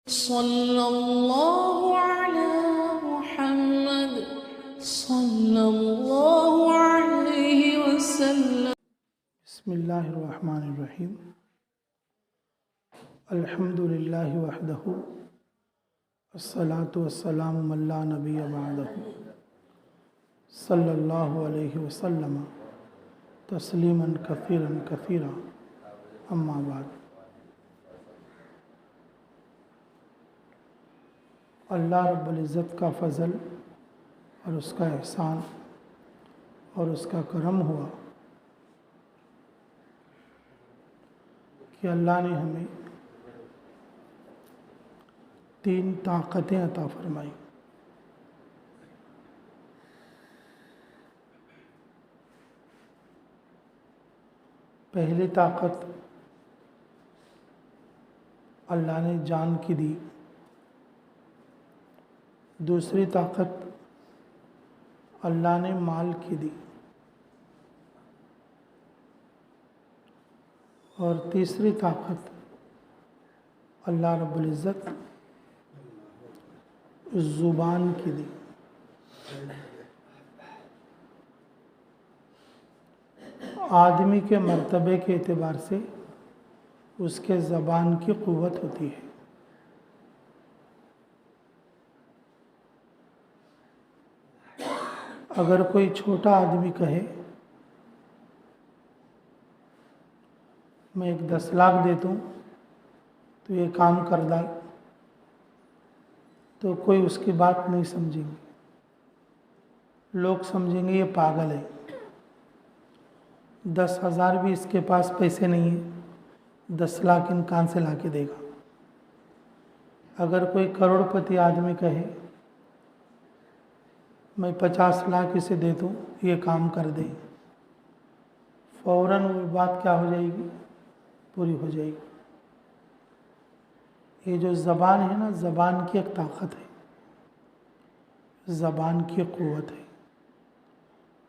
صلى الله على محمد صلى الله عليه وسلم. بسم الله الرحمن الرحيم. الحمد لله وحده الصلاة والسلام من لا نبي بعده صلى الله عليه وسلم تسلیما کثیرا کثیرا اما بعد. اللہ رب العزت کا فضل اور اس کا احسان اور اس کا کرم ہوا کہ اللہ نے ہمیں 3 طاقتیں عطا فرمائی. پہلی طاقت اللہ نے جان کی دی. دوسری طاقت اللہ نے مال کی دی. اور تیسری طاقت اللہ رب العزت زبان کی دی. آدمی کے مرتبے کے اعتبار سے اس کے زبان کی قوت ہوتی ہے. اگر کوئی چھوٹا آدمی کہے میں 10 لاکھ دیتا ہوں تو یہ کام کر ڈال، تو کوئی اس کی بات نہیں سمجھیں گے. لوگ سمجھیں گے یہ پاگل ہے. 10,000 بھی اس کے پاس پیسے نہیں ہیں، 10 لاکھ ان کان سے لا کے دے گا. اگر کوئی کروڑ پتی آدمی کہے میں 50 لاکھ اسے دیتا ہوں یہ کام کر دے، فوراً وہ بات کیا ہو جائے گی؟ پوری ہو جائے گی. یہ جو زبان ہے نا، زبان کی ایک طاقت ہے، زبان کی قوت ہے،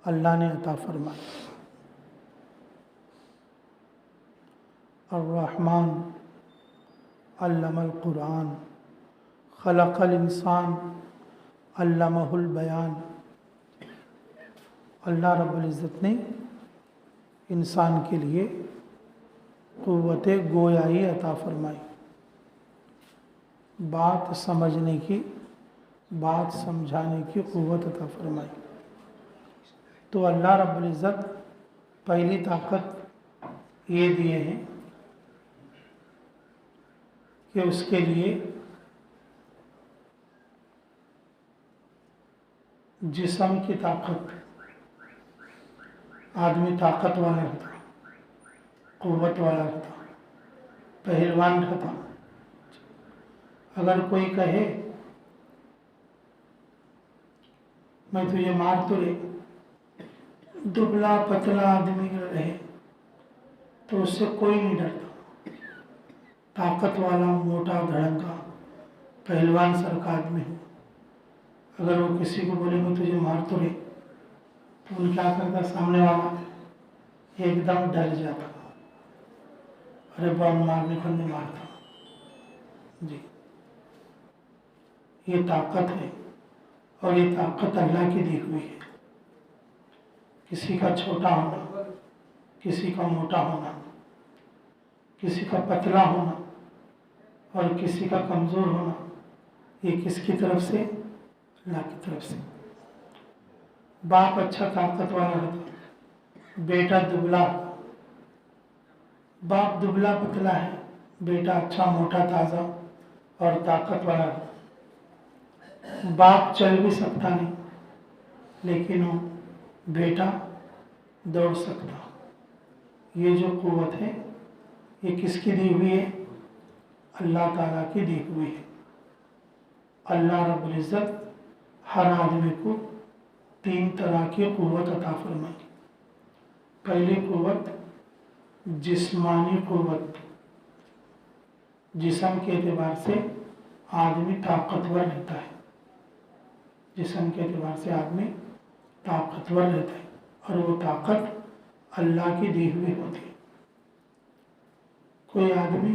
اللہ نے عطا فرمائی. الرحمن علم القرآن خلق الانسان علمہ البیان. اللہ رب العزت نے انسان کے لیے قوت گویائی عطا فرمائی، بات سمجھنے کی، بات سمجھانے کی قوت عطا فرمائی. تو اللہ رب العزت پہلی طاقت یہ دیے ہیں کہ اس کے لیے جسم کی طاقت. آدمی طاقت والا ہوتا، قوت والا ہوتا، پہلوان ہوتا. اگر کوئی کہے میں تجھے مار تو لے، دبلا پتلا آدمی رہے تو اس سے کوئی نہیں ڈرتا. طاقت والا موٹا دھڑنکا پہلوان سر کا آدمی ہو، اگر وہ کسی کو بولے میں تجھے مار تو لے تو ان کیا کرتا؟ سامنے والا ایک دم ڈر جاتا، ارے بم مارنے کو نہیں مارتا. جی یہ طاقت ہے، اور یہ طاقت اللہ کی دی ہوئی ہے. کسی کا چھوٹا ہونا، کسی کا موٹا ہونا، کسی کا پتلا ہونا اور کسی کا کمزور ہونا، یہ کس کی طرف سے؟ اللہ کی طرف سے. باپ اچھا طاقت والا ہوتا، بیٹا دبلا. باپ دبلا پتلا ہے، بیٹا اچھا موٹا تازہ اور طاقت والا ہوتا. باپ چل بھی سکتا نہیں لیکن وہ بیٹا دوڑ سکتا. یہ جو قوت ہے یہ کس کی دی ہوئی ہے؟ اللہ تعالیٰ کی دی ہوئی ہے. اللہ رب العزت ہر آدمی کو 3 طرح کی قوت عطا فرمائی. پہلی قوت جسمانی قوت. جسم کے اعتبار سے آدمی طاقتور رہتا ہے، جسم کے اعتبار سے آدمی طاقتور رہتا ہے، اور وہ طاقت اللہ کی دی ہوئی ہوتی ہے. کوئی آدمی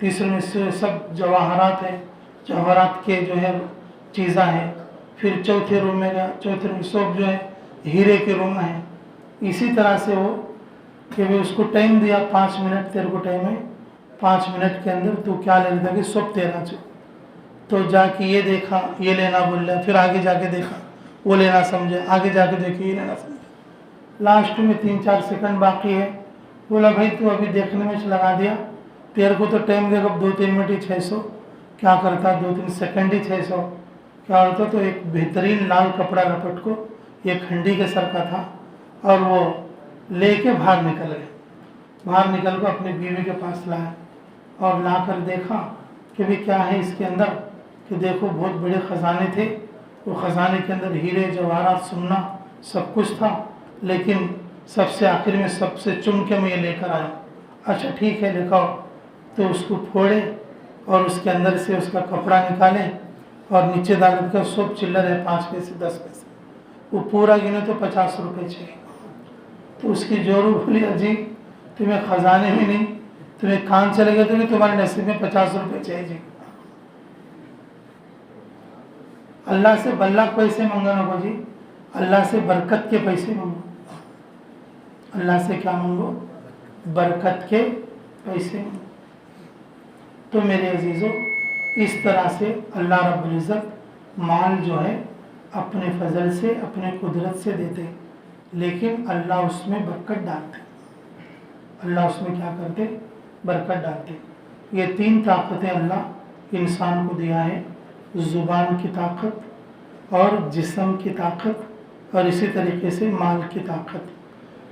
تیسرے میں سے سب جواہرات ہیں، جواہرات کے جو ہے چیزاں ہیں. پھر چوتھے روم میں گیا، چوتھے روم سب جو ہے ہیرے کے روم ہیں. اسی طرح سے وہ کہ اس کو ٹائم دیا 5 منٹ، تیرے کو ٹائم ہے 5 منٹ کے اندر تو کیا لے لیتا کہ سب تیرا چاہیے. تو جا کے یہ دیکھا یہ لینا بول رہا، پھر آگے جا کے دیکھا وہ لینا سمجھے، آگے جا کے دیکھے یہ لینا سمجھے. لاسٹ میں 3-4 سیکنڈ باقی ہے. بولا بھائی تو ابھی دیکھنے میں لگا دیا، تیرے کو تو ٹائم دے گا 2-3 منٹ ہی 600 کیا کرتا، 2-3 سیکنڈ ہی 600 کیا ہوتا. تو ایک بہترین لال کپڑا لپٹ کو ایک ہنڈی کے سر کا تھا اور وہ لے کے باہر نکل گئے. باہر نکل کر اپنی بیوی کے پاس لایا اور لا کر دیکھا کہ بھی کیا ہے اس کے اندر. کہ دیکھو بہت بڑے خزانے تھے، وہ خزانے کے اندر ہیرے جواہرات سونا سب کچھ تھا، لیکن سب سے آخر میں سب سے چن کے میں یہ لے کر آیا. اچھا ٹھیک ہے لکھاؤ. تو اس کو پھوڑے اور اس کے اندر سے اس کا کپڑا نکالے اور نیچے ڈال کر سب چلر ہے 5 پیسے 10 پیسے. وہ پورا گنے تو 50 روپے چاہیے. تو اس کی جورو بولی اجی تمہیں خزانے میں نہیں، تمہیں کان چلے گئے تو بھی تمہارے نصیب میں 50 روپے چاہیے جی. اللہ سے بلک پیسے منگانا کو جی، اللہ سے برکت کے پیسے منگو. اللہ سے کیا منگو؟ برکت کے پیسے منگو. تو میرے عزیزوں اس طرح سے اللہ رب العزت مال جو ہے اپنے فضل سے اپنے قدرت سے دیتے، لیکن اللہ اس میں برکت ڈالتے. اللہ اس میں کیا کرتے؟ برکت ڈالتے. یہ 3 طاقتیں اللہ انسان کو دیا ہے، زبان کی طاقت اور جسم کی طاقت اور اسی طریقے سے مال کی طاقت.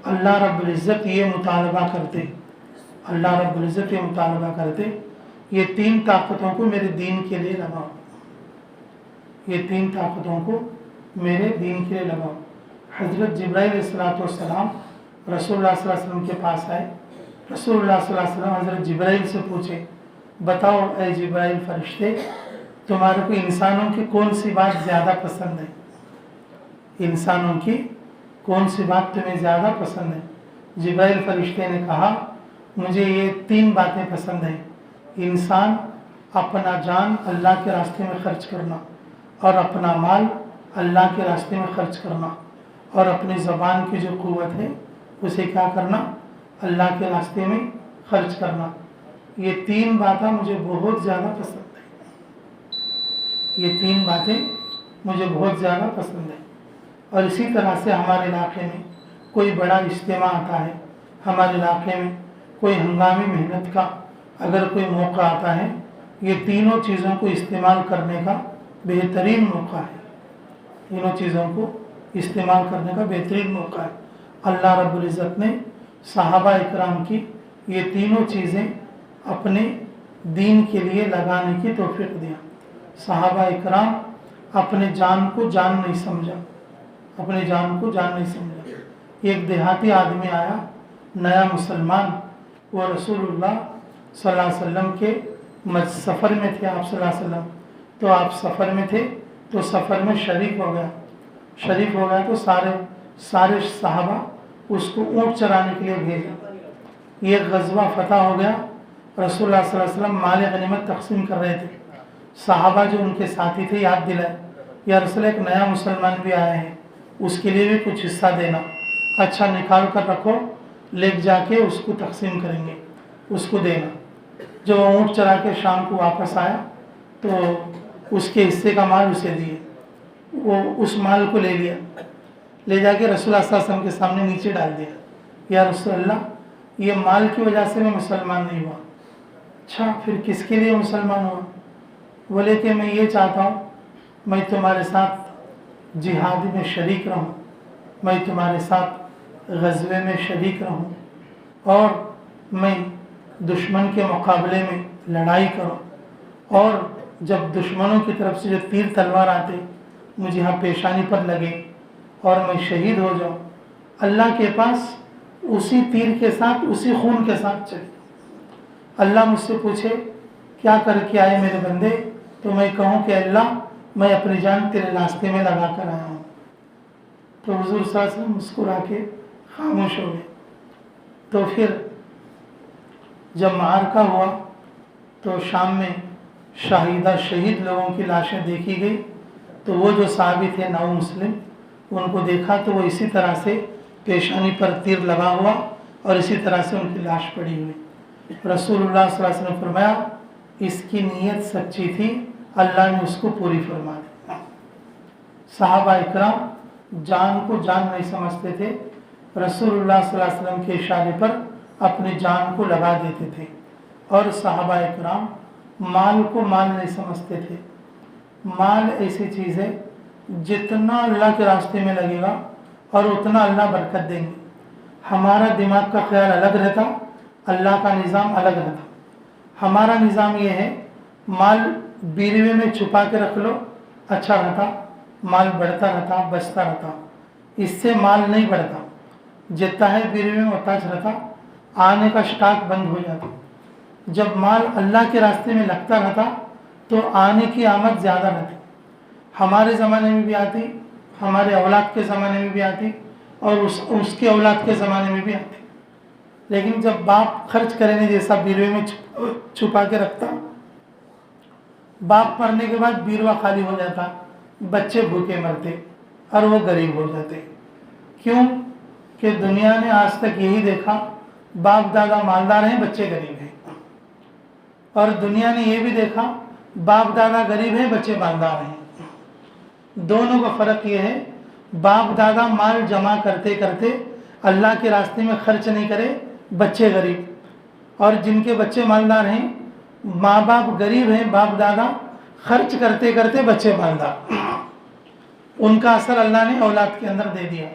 اللہ رب العزت یہ مطالبہ کرتے، اللہ رب العزت یہ مطالبہ کرتے یہ 3 طاقتوں کو میرے دین کے لیے لگاؤ، یہ 3 طاقتوں کو میرے دین کے لیے لگاؤ. حضرت جبرائیل علیہ السلام رسول اللہ صلی اللہ علیہ وسلم کے پاس آئے. رسول اللہ صلی اللہ علیہ وسلم حضرت جبرائیل سے پوچھے بتاؤ اے جبرائیل فرشتے تمہارے کو انسانوں کی کون سی بات زیادہ پسند ہے؟ انسانوں کی کون سی بات تمہیں زیادہ پسند ہے؟ جبرائیل فرشتے نے کہا مجھے یہ 3 باتیں پسند ہیں. انسان اپنا جان اللہ کے راستے میں خرچ کرنا اور اپنا مال اللہ کے راستے میں خرچ کرنا اور اپنی زبان کی جو قوت ہے اسے کیا کرنا؟ اللہ کے راستے میں خرچ کرنا. یہ 3 باتیں مجھے بہت زیادہ پسند ہیں، یہ 3 باتیں مجھے بہت زیادہ پسند ہیں. اور اسی طرح سے ہمارے علاقے میں کوئی بڑا اجتماع آتا ہے، ہمارے علاقے میں کوئی ہنگامی محنت کا اگر کوئی موقع آتا ہے، یہ تینوں چیزوں کو استعمال کرنے کا بہترین موقع ہے. تینوں چیزوں کو استعمال کرنے کا بہترین موقع ہے. اللہ رب العزت نے صحابہ اکرام کی یہ تینوں چیزیں اپنے دین کے لیے لگانے کی توفیق دیا. صحابہ اکرام اپنے جان کو جان نہیں سمجھا، اپنے جان کو جان نہیں سمجھا. ایک دیہاتی آدمی آیا نیا مسلمان، وہ رسول اللہ صلی اللہ علیہ وسلم کے سفر میں تھے. آپ صلی اللہ علیہ وسلم تو آپ سفر میں تھے تو سفر میں شریک ہو گیا تو سارے صحابہ اس کو اونٹ چرانے کے لیے بھیجا. یہ غزوہ فتح ہو گیا. رسول اللہ صلی اللہ علیہ وسلم مال غنیمت تقسیم کر رہے تھے. صحابہ جو ان کے ساتھی تھے یاد دلائے یا رسول ایک نیا مسلمان بھی آیا ہے، اس کے لیے بھی کچھ حصہ دینا. اچھا نکال کر رکھو، لے جا کے اس کو تقسیم کریں گے، اس کو دینا. جب وہ اونٹ چرا کے شام کو واپس آیا تو اس کے حصے کا مال اسے دیے. وہ اس مال کو لے لیا، لے جا کے رسول اللہ صلی اللہ علیہ وسلم کے سامنے نیچے ڈال دیا. یا رسول اللہ یہ مال کی وجہ سے میں مسلمان نہیں ہوا. اچھا پھر کس کے لیے مسلمان ہوا؟ بولے کہ میں یہ چاہتا ہوں میں تمہارے ساتھ جہاد میں شریک رہوں، میں تمہارے ساتھ غزوے میں شریک رہوں اور میں دشمن کے مقابلے میں لڑائی کروں، اور جب دشمنوں کی طرف سے جو تیر تلوار آتے مجھے یہاں پیشانی پر لگے اور میں شہید ہو جاؤں. اللہ کے پاس اسی تیر کے ساتھ اسی خون کے ساتھ چلے. اللہ مجھ سے پوچھے کیا کر کے آئے میرے بندے، تو میں کہوں کہ اللہ میں اپنی جان تیرے راستے میں لگا کر آیا ہوں. تو حضور صلی اللہ علیہ وسلم مسکرا کے خاموش ہو گئے. تو پھر جب معرکہ ہوا تو شام میں شاہدہ شہید لوگوں کی لاشیں دیکھی گئی، تو وہ جو صحابی تھے نو مسلم، ان کو دیکھا تو وہ اسی طرح سے پیشانی پر تیر لگا ہوا اور اسی طرح سے ان کی لاش پڑی ہوئی۔ رسول اللہ صلی اللہ علیہ وسلم نے فرمایا اس کی نیت سچی تھی، اللہ نے اس کو پوری فرما دی۔ صحابہ اکرام جان کو جان نہیں سمجھتے تھے، رسول اللہ صلی اللہ علیہ وسلم کے اشارے پر اپنی جان کو لگا دیتے تھے، اور صحابہ اکرام مال کو مال نہیں سمجھتے تھے۔ مال ایسی چیز ہے جتنا اللہ کے راستے میں لگے گا اور اتنا اللہ برکت دیں گے۔ ہمارا دماغ کا خیال الگ رہتا، اللہ کا نظام الگ رہتا۔ ہمارا نظام یہ ہے مال بیروے میں چھپا کے رکھ لو، اچھا رہتا، مال بڑھتا رہتا، بچتا رہتا۔ اس سے مال نہیں بڑھتا، جتنا ہے بیروے میں اتنا رہتا، آنے کا سٹاک بند ہو جاتا۔ جب مال اللہ کے راستے میں لگتا رہتا تو آنے کی آمد زیادہ رہتی، ہمارے زمانے میں بھی آتی، ہمارے اولاد کے زمانے میں بھی آتی، اور اس کے اولاد کے زمانے میں بھی آتی۔ لیکن جب باپ خرچ کرنے جیسا بیروے میں چھپا کے رکھتا، باپ مرنے کے بعد بیروا خالی ہو جاتا، بچے بھوکے مرتے اور وہ غریب ہو جاتے۔ کیوں کہ دنیا نے آج تک یہی دیکھا باپ دادا مالدار ہیں، بچے غریب ہیں، اور دنیا نے یہ بھی دیکھا باپ دادا غریب ہیں، بچے مالدار ہیں۔ دونوں کا فرق یہ ہے باپ دادا مال جمع کرتے کرتے اللہ کے راستے میں خرچ نہیں کرے، بچے غریب، اور جن کے بچے مالدار ہیں، ماں باپ غریب ہیں، باپ دادا خرچ کرتے کرتے بچے مالدار، ان کا اثر اللہ نے اولاد کے اندر دے دیا۔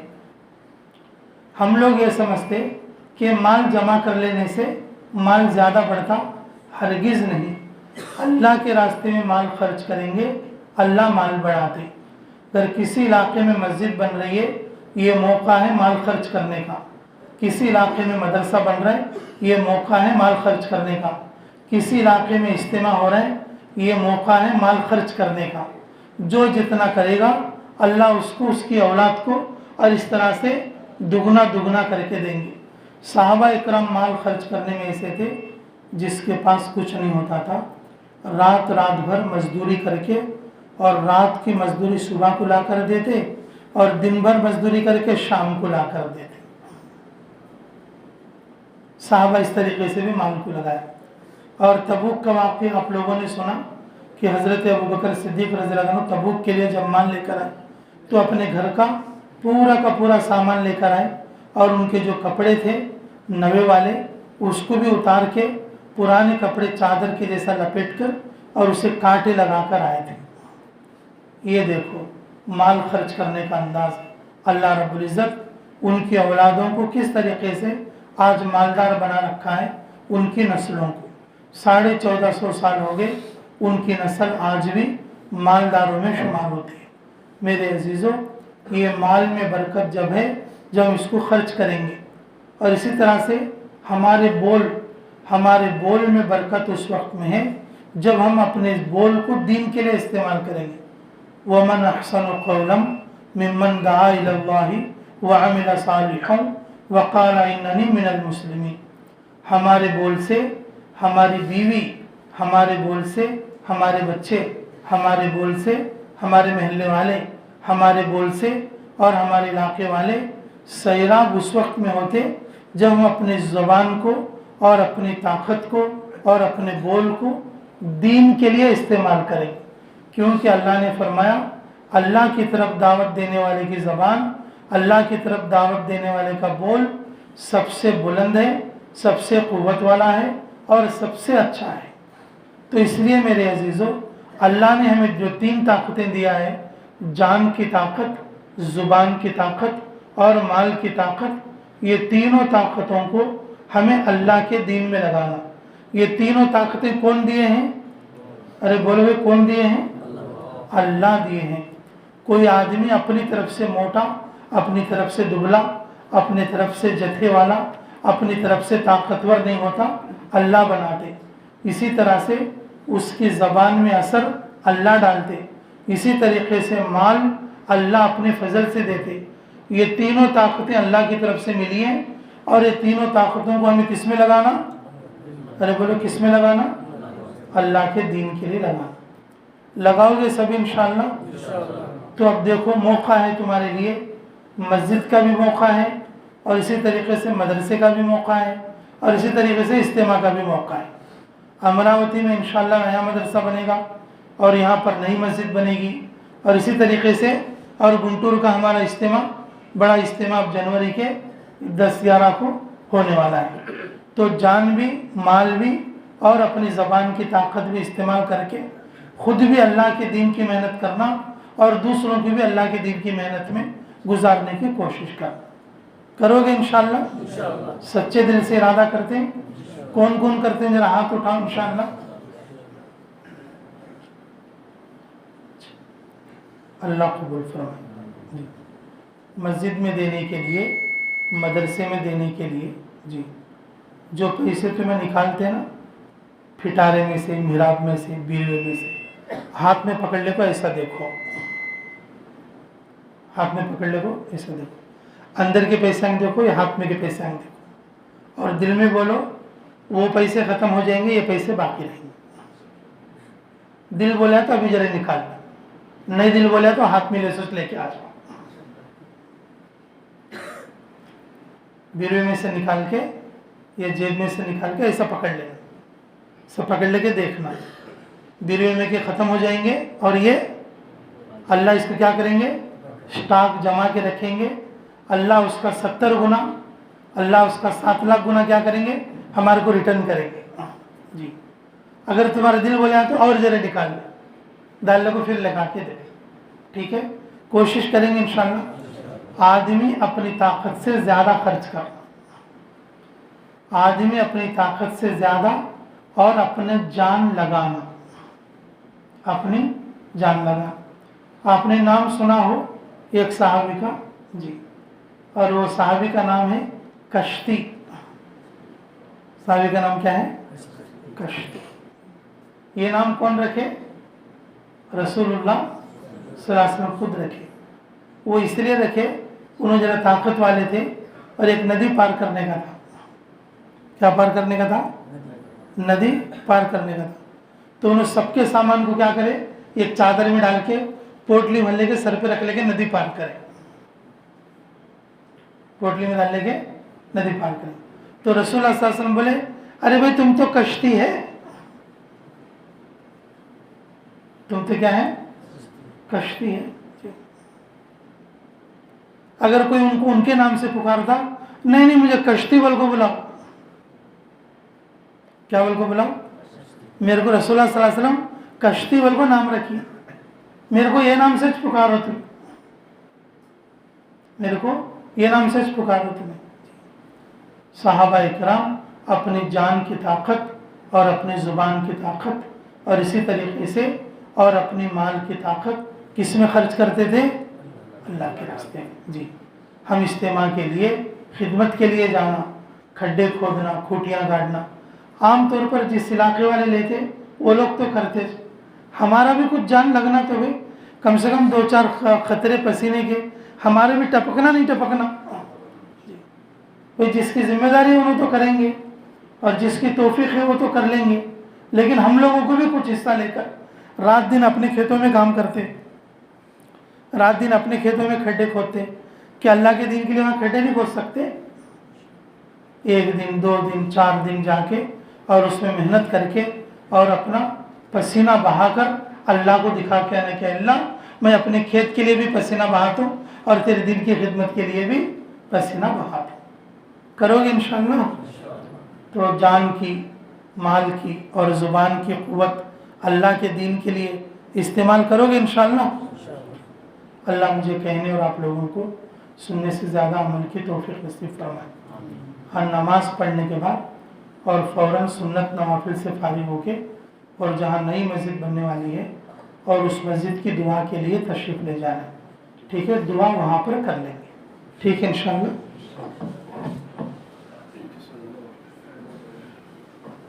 ہم لوگ یہ سمجھتے کہ مال جمع کر لینے سے مال زیادہ بڑھتا، ہرگز نہیں۔ اللہ کے راستے میں مال خرچ کریں گے، اللہ مال بڑھاتے۔ اگر کسی علاقے میں مسجد بن رہی ہے، یہ موقع ہے مال خرچ کرنے کا۔ کسی علاقے میں مدرسہ بن رہا ہے، یہ موقع ہے مال خرچ کرنے کا۔ کسی علاقے میں اجتماع ہو رہا ہے، یہ موقع ہے مال خرچ کرنے کا۔ جو جتنا کرے گا اللہ اس کو، اس کی اولاد کو، اور اس طرح سے دگنا دگنا کر کے دیں گے۔ صحابہ اکرام مال خرچ کرنے میں ایسے تھے جس کے پاس کچھ نہیں ہوتا تھا، رات بھر مزدوری کر کے، اور رات کی مزدوری صبح کو لا کر دیتے، اور دن بھر مزدوری کر کے شام کو لا کر دیتے۔ صحابہ اس طریقے سے بھی مال کو لگایا۔ اور تبوک کا واقعہ آپ لوگوں نے سنا کہ حضرت ابوبکر صدیق رضی اللہ عنہ تبوک کے لیے جب مال لے کر آئے تو اپنے گھر کا پورا سامان لے کر آئے، اور ان کے جو کپڑے تھے نوے والے اس کو بھی اتار کے پرانے کپڑے چادر کے جیسا لپیٹ کر اور اسے کانٹے لگا کر آئے تھے۔ یہ دیکھو مال خرچ کرنے کا انداز۔ اللہ رب العزت ان کی اولادوں کو کس طریقے سے آج مالدار بنا رکھا ہے، ان کی نسلوں کو 1450 سال ہو گئے، ان کی نسل آج بھی مالداروں میں شمار ہوتی ہے۔ میرے عزیزوں، یہ مال میں برکت جب ہے جب ہم اس کو خرچ کریں گے، اور اسی طرح سے ہمارے بول میں برکت اس وقت میں ہے جب ہم اپنے بول کو دین کے لیے استعمال کریں گے۔ وَمَنْ أَحْسَنُ قَوْلًا مِّمَّنْ دَعَا إِلَى اللَّهِ وَعَمِلَ صَالِحًا وَقَالَ إِنَّنِي مِنَ الْمُسْلِمِينَ۔ ہمارے بول سے ہماری بیوی، ہمارے بول سے ہمارے بچے، ہمارے بول سے ہمارے محلے والے، ہمارے بول سے اور ہمارے علاقے والے سیراب اس وقت میں ہوتے جب ہم اپنی زبان کو اور اپنی طاقت کو اور اپنے بول کو دین کے لیے استعمال کریں، کیونکہ اللہ نے فرمایا اللہ کی طرف دعوت دینے والے کی زبان، اللہ کی طرف دعوت دینے والے کا بول سب سے بلند ہے، سب سے قوت والا ہے اور سب سے اچھا ہے۔ تو اس لیے میرے عزیزوں، اللہ نے ہمیں جو 3 طاقتیں دیا ہے، جان کی طاقت، زبان کی طاقت اور مال کی طاقت، یہ تینوں طاقتوں کو ہمیں اللہ کے دین میں لگانا۔ یہ تینوں طاقتیں کون دیے ہیں؟ ارے بولو گے کون دیے ہیں؟ اللہ دیے ہیں۔ کوئی آدمی اپنی طرف سے موٹا، اپنی طرف سے دبلا، اپنی طرف سے جتھے والا، اپنی طرف سے طاقتور نہیں ہوتا، اللہ بناتے۔ اسی طرح سے اس کی زبان میں اثر اللہ ڈالتے، اسی طریقے سے مال اللہ اپنے فضل سے دیتے۔ یہ تینوں طاقتیں اللہ کی طرف سے ملی ہیں، اور یہ تینوں طاقتوں کو ہمیں کس میں لگانا؟ ارے بولو کس میں لگانا؟ اللہ کے دین کے لیے لگانا. لگاؤ گے سب انشاءاللہ؟ تو اب دیکھو موقع ہے تمہارے لیے، مسجد کا بھی موقع ہے اور اسی طریقے سے مدرسے کا بھی موقع ہے اور اسی طریقے سے اجتماع کا بھی موقع ہے. امراوتی میں انشاءاللہ نیا مدرسہ بنے گا اور یہاں پر نئی مسجد بنے گی اور اسی طریقے سے اور گنٹور کا ہمارا اجتماع، بڑا اجتماع جنوری کے 10-11 کو ہونے والا ہے. تو جان بھی، مال بھی اور اپنی زبان کی طاقت بھی استعمال کر کے خود بھی اللہ کے دین کی محنت کرنا اور دوسروں کی بھی اللہ کے دین کی محنت میں گزارنے کی کوشش کرنا. کرو گے انشاءاللہ؟ سچے دل سے ارادہ کرتے ہیں؟ کون کون کرتے ہیں ذرا ہاتھ اٹھاؤ انشاءاللہ. اللہ قبول فرمائے. مسجد میں دینے کے لیے، مدرسے میں دینے کے لیے جی جو پیسے تمہیں نکالتے ہیں نا پھٹارے میں سے، محراب میں سے، بیوے میں سے، ہاتھ میں پکڑ لے کو ایسا دیکھو، ہاتھ میں پکڑ لے کو ایسا دیکھو، اندر کے پیسے دیکھو یا ہاتھ میں کے پیسے دیکھو اور دل میں بولو وہ پیسے ختم ہو جائیں گے، یہ پیسے باقی رہیں گے. دل بولا تو ابھی ذرا نکال لو، نہیں دل بولا تو ہاتھ میں لے کے آ جاؤ. بیروے میں سے نکال کے یا جیب میں سے نکال کے ایسا پکڑ لینا، سب پکڑ لے کے دیکھنا، بیروے میں کے ختم ہو جائیں گے اور یہ اللہ اس کو کیا کریں گے، سٹاک جمع کے رکھیں گے. اللہ اس کا 70 گنا، اللہ اس کا 7 لاکھ گنا کیا کریں گے، ہمارے کو ریٹرن کریں گے جی. اگر تمہارا دل بولے تو اور ذرا نکال لیں، ڈال لے کو پھر لگا کے دے. ٹھیک ہے، کوشش کریں گے انشاءاللہ. آدمی اپنی طاقت سے زیادہ خرچ کرنا، آدمی اپنی طاقت سے زیادہ اور اپنے جان لگانا، اپنی جان لگانا. آپ نے نام سنا ہو ایک صحابی کا جی، اور وہ صحابی کا نام ہے کشتی. صحابی کا نام کیا ہے؟ کشتی. یہ نام کون رکھے؟ رسول اللہ صلی اللہ علیہ وسلم خود رکھے. وہ اس لیے رکھے، انہوں ذرا طاقت والے تھے اور ایک ندی پار کرنے کا تھا. کیا پار کرنے کا تھا؟ ندی پار کرنے کا تھا. تو انہوں سب کے سامان کو کیا کرے، ایک چادر میں ڈال کے پوٹلی میں لے کے سر پہ رکھ لے کے ندی پار کرے، پوٹلی میں ڈال لے کے ندی پار کرے. تو رسول اللہ صلی اللہ علیہ وسلم بولے ارے بھائی تم تو کشتی ہے، تم تو کیا ہے، کشتی ہے. اگر کوئی ان کو ان کے نام سے پکارتا، نہیں مجھے کشتی بول کو بلاؤ. کیا بول کو بلاؤ؟ میرے کو رسول اللہ صلی اللہ علیہ وسلم کشتی بول کو نام رکھی، میرے کو یہ نام سے پکارو تم، میرے کو یہ نام سے پکارو تمہیں. صحابہ اکرام اپنی جان کی طاقت اور اپنی زبان کی طاقت اور اسی طریقے سے اور اپنی مال کی طاقت کس میں خرچ کرتے تھے؟ اللہ کے راستے میں جی. ہم اجتماع کے لیے، خدمت کے لیے جانا، کھڈے کھودنا، کھوٹیاں گاڑنا، عام طور پر جس علاقے والے لیتے وہ لوگ تو کرتے. ہمارا بھی کچھ جان لگنا تو ہے، کم سے کم 2-4 قطرے پسینے کے ہمارے بھی ٹپکنا نہیں ٹپکنا. جس کی ذمہ داری ہے انہوں تو کریں گے اور جس کی توفیق ہے وہ تو کر لیں گے، لیکن ہم لوگوں کو بھی کچھ حصہ لے کر رات دن اپنے کھیتوں میں کام کرتے، رات دن اپنے کھیتوں میں کھڈے کھودتے. کہ اللہ کے دین کے لیے وہاں کھڈے نہیں کھود سکتے؟ 1 دن 2 دن 4 دن جا کے اور اس میں محنت کر کے اور اپنا پسینہ بہا کر اللہ کو دکھا کے آنا کہ اللہ میں اپنے کھیت کے لیے بھی پسینہ بہاتا ہوں اور تیرے دین کی خدمت کے لیے بھی پسینہ بہاتا ہوں. کرو گے انشاءاللہ؟ تو جان کی، مال کی اور زبان کی قوت اللہ کے دین کے لیے استعمال کرو گے انشاءاللہ؟ اللہ مجھے کہنے اور آپ لوگوں کو سننے سے زیادہ عمل کی توفیق نصیب فرمائے. ہر نماز پڑھنے کے بعد اور فوراً سنت نوافل سے فارغ ہو کے اور جہاں نئی مسجد بننے والی ہے اور اس مسجد کی دعا کے لیے تشریف لے جانا. ٹھیک ہے، دعا وہاں پر کر لیں گے. ٹھیک ہے انشاءاللہ.